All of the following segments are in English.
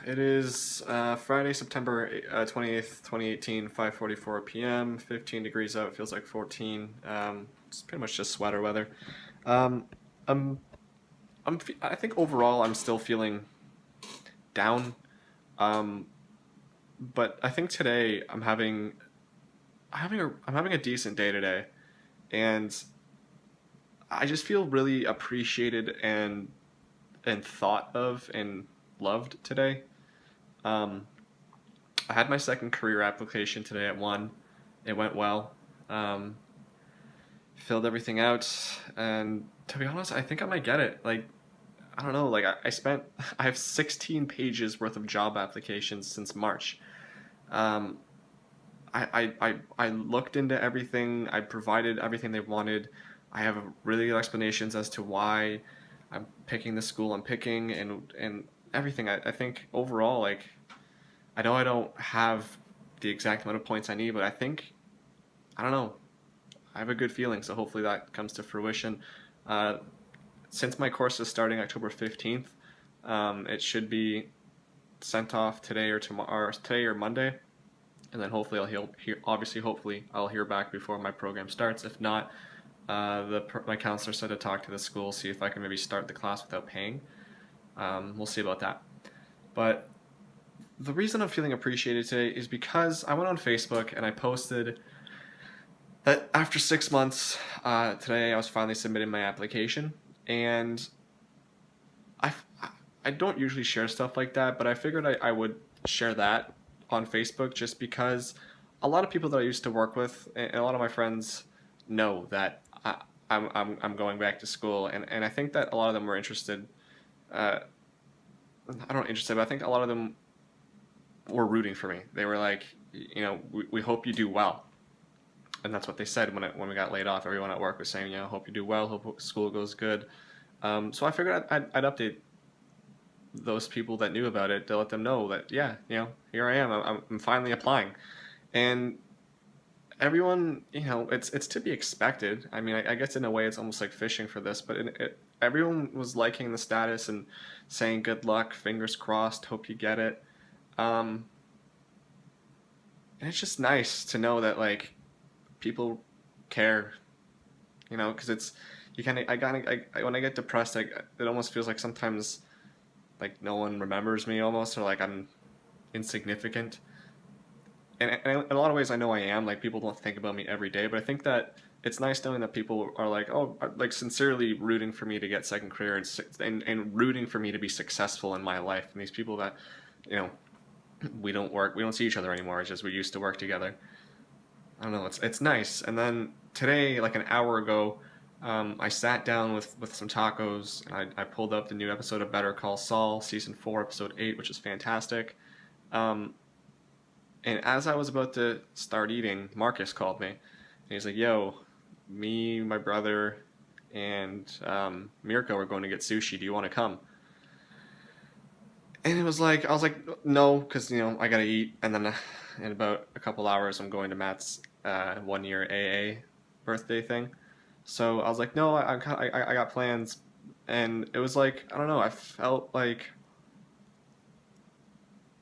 It is Friday, September 28th, 2018, 5:44 p.m., 15 degrees out, feels like 14. It's pretty much just sweater weather. Um, I'm, I think overall I'm still feeling down, um, but I think today I'm having a decent day today, and I just feel really appreciated and thought of and loved today. Um, I had my second career application today at 1. It went well. Um, Filled everything out, and to be honest, I think I might get it. Like, I don't know. Like, I spent I have 16 pages worth of job applications since March. Um, I looked into everything. I provided everything they wanted. I have really good explanations as to why I'm picking the school I'm picking and everything. I think overall, like, I know I don't have the exact amount of points I need, but I don't know. I have a good feeling, so hopefully that comes to fruition. Uh, since my course is starting October 15th, it should be sent off today or tomorrow, or today or Monday, and then hopefully hopefully I'll hear back before my program starts. If not, my counselor said to talk to the school, see if I can maybe start the class without paying. We'll see about that. But the reason I'm feeling appreciated today is because I went on Facebook and I posted that after 6 months, today I was finally submitting my application, and I, I don't usually share stuff like that, but I figured I would share that on Facebook just because a lot of people that I used to work with and a lot of my friends know that I'm going back to school, and I think that a lot of them were interested. Uh, I don't know, interested, but I think a lot of them were rooting for me. They were like, we hope you do well, and that's what they said when we got laid off. Everyone at work was saying, hope you do well, hope school goes good. So I figured I'd update those people that knew about it to let them know that yeah, here I am. I'm finally applying, and everyone, it's to be expected. I mean, I guess in a way it's almost like fishing for this, but everyone was liking the status and saying good luck, fingers crossed, hope you get it. Um, and it's just nice to know that like people care, because it's you kind of when I get depressed, it almost feels like sometimes like no one remembers me almost, or like I'm insignificant. And in a lot of ways, I know I am. Like people don't think about me every day, but I think that it's nice knowing that people are like, oh, are, like sincerely rooting for me to get second career and rooting for me to be successful in my life. And these people that, you know, we don't see each other anymore. It's just we used to work together. I don't know. It's nice. And then today, like an hour ago, I sat down with some tacos and I pulled up the new episode of Better Call Saul, season 4, episode 8, which is fantastic. Um, and as I was about to start eating, Marcus called me and he's like, "Yo, me, my brother, and Mirko are going to get sushi. Do you want to come?" And it was like I was like, "No," because I gotta eat. And then in about a couple hours, I'm going to Matt's 1 year AA birthday thing. So I was like, "No, I got plans." And it was like I don't know. I felt like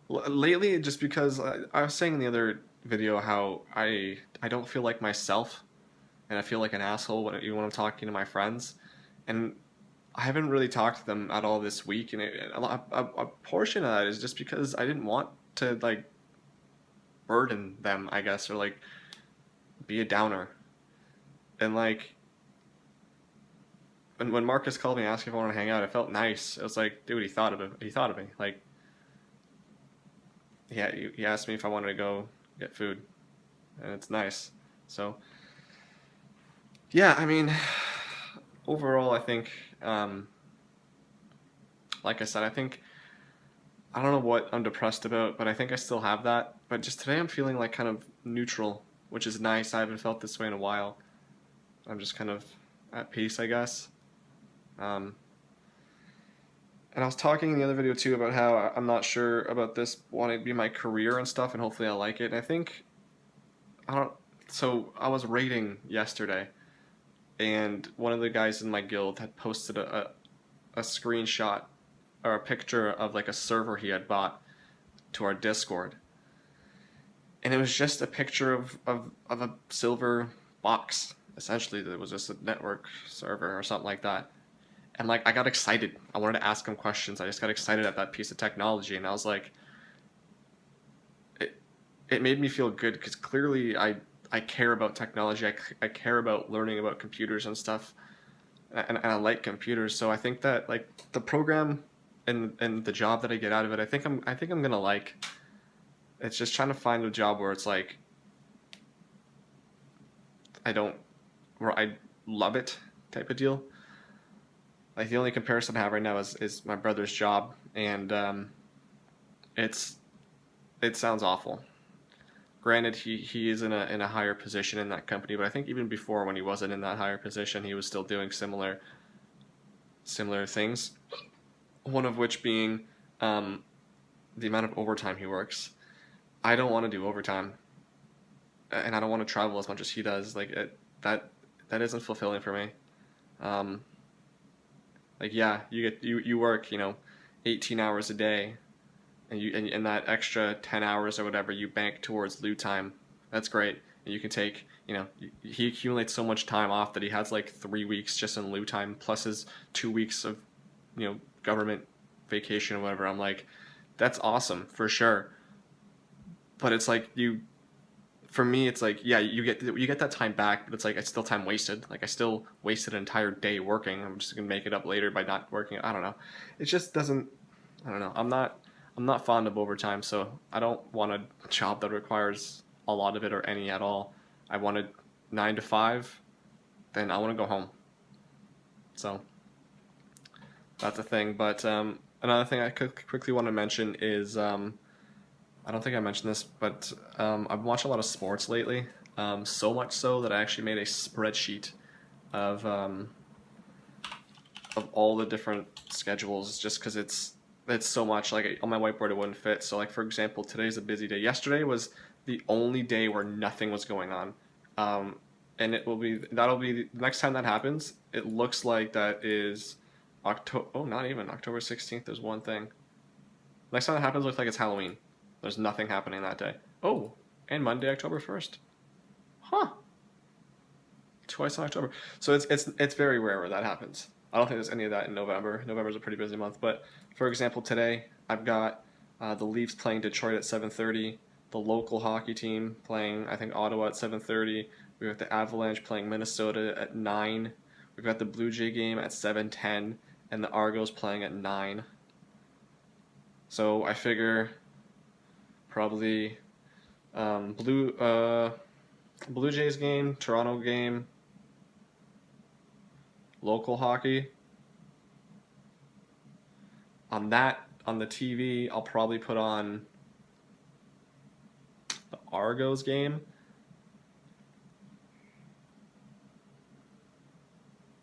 lately just because I was saying in the other video how I don't feel like myself and I feel like an asshole when I'm talking to my friends, and I haven't really talked to them at all this week, and a portion of that is just because I didn't want to like burden them, I guess, or like be a downer. And like when Marcus called me asking if I wanted to hang out, it felt nice. It was like, dude, he thought of it. He thought of me. Like, yeah, he asked me if I wanted to go get food, and it's nice. So yeah, I mean, overall, I think, like I said, I don't know what I'm depressed about, but I think I still have that. But just today, I'm feeling like kind of neutral, which is nice. I haven't felt this way in a while. I'm just kind of at peace, I guess. Um, and I was talking in the other video too about how I'm not sure about this wanting to be my career and stuff, and hopefully I like it. And I think I don't. So I was raiding yesterday, and one of the guys in my guild had posted a screenshot or a picture of like a server he had bought, to our Discord, and it was just a picture of a silver box. Essentially, it was just a network server or something like that. And like I got excited. I wanted to ask him questions. I just got excited at that piece of technology, and I was like, it made me feel good because clearly I care about technology. I care about learning about computers and stuff, and I like computers. So I think that like the program and the job that I get out of it, I think I'm gonna like. It's just trying to find a job where it's like I don't where I love it type of deal. Like the only comparison I have right now is my brother's job, and it's it sounds awful. Granted, he is in a higher position in that company, but I think even before when he wasn't in that higher position, he was still doing similar things. One of which being the amount of overtime he works. I don't want to do overtime, and I don't want to travel as much as he does. That that isn't fulfilling for me. Um, like yeah, you work 18 hours a day, and that extra 10 hours or whatever you bank towards loot time. That's great. And you can take he accumulates so much time off that he has like 3 weeks just in loot time plus his 2 weeks of government vacation or whatever. I'm like, that's awesome for sure. But it's like for me, it's like yeah, you get that time back, but it's like it's still time wasted. Like I still wasted an entire day working. I'm just gonna make it up later by not working. I don't know. It just doesn't. I don't know. I'm not fond of overtime, so I don't want a job that requires a lot of it or any at all. I wanted 9 to 5, then I want to go home. So that's a thing. But another thing I could quickly want to mention is I don't think I mentioned this, but I've been watching a lot of sports lately. So much so that I actually made a spreadsheet of um, of all the different schedules, just because it's so much. Like on my whiteboard, it wouldn't fit. So like for example, today's a busy day. Yesterday was the only day where nothing was going on, um, and that'll be the next time that happens. It looks like that is October. Oh, not even October 16th. There's one thing. Next time that happens, looks like it's Halloween. There's nothing happening that day. Oh, and Monday, October 1st. Huh. Twice in October. So it's very rare where that happens. I don't think there's any of that in November. November's a pretty busy month. But for example, today I've got the Leafs playing Detroit at 7:30. The local hockey team playing I think Ottawa at 7:30. We've got the Avalanche playing Minnesota at 9. We've got the Blue Jay game at 7:10, and the Argos playing at 9. So I figure probably Blue Jays game, Toronto game, local hockey. On the TV, I'll probably put on the Argos game.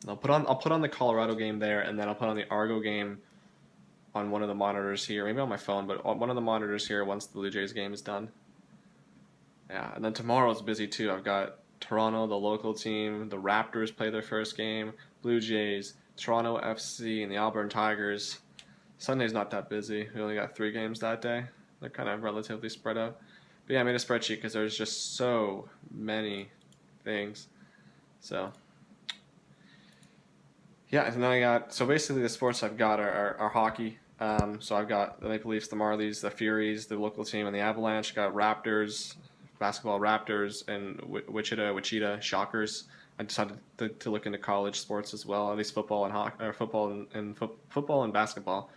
I'll put on the Colorado game there, and then I'll put on the Argo game on one of the monitors here, maybe on my phone, but on one of the monitors here once the Blue Jays game is done. Yeah, and then tomorrow's busy too. I've got Toronto, the local team, the Raptors play their first game, Blue Jays, Toronto FC, and the Auburn Tigers. Sunday's not that busy. We only got 3 games that day. They're kind of relatively spread out. But yeah, I made a spreadsheet because there's just so many things. So yeah, and then so basically the sports I've got are hockey. So I've got the Maple Leafs, the Marlies, the Furies, the local team, and the Avalanche. Got Raptors, basketball Raptors, and Wichita Shockers. I decided to look into college sports as well, at least football and hockey, or football and basketball.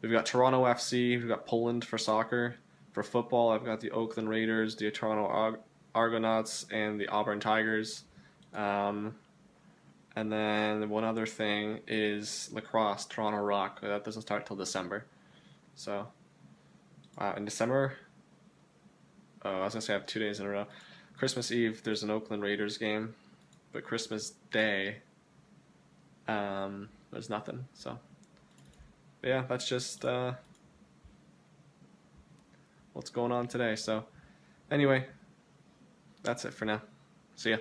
We've got Toronto FC. We've got Poland for soccer. For football, I've got the Oakland Raiders, the Toronto Argonauts, and the Auburn Tigers. And then one other thing is lacrosse, Toronto Rock. That doesn't start till December. So in December, I was gonna say I have 2 days in a row. Christmas Eve, there's an Oakland Raiders game, but Christmas Day, there's nothing. So, but yeah, that's just what's going on today. So, anyway, that's it for now. See ya.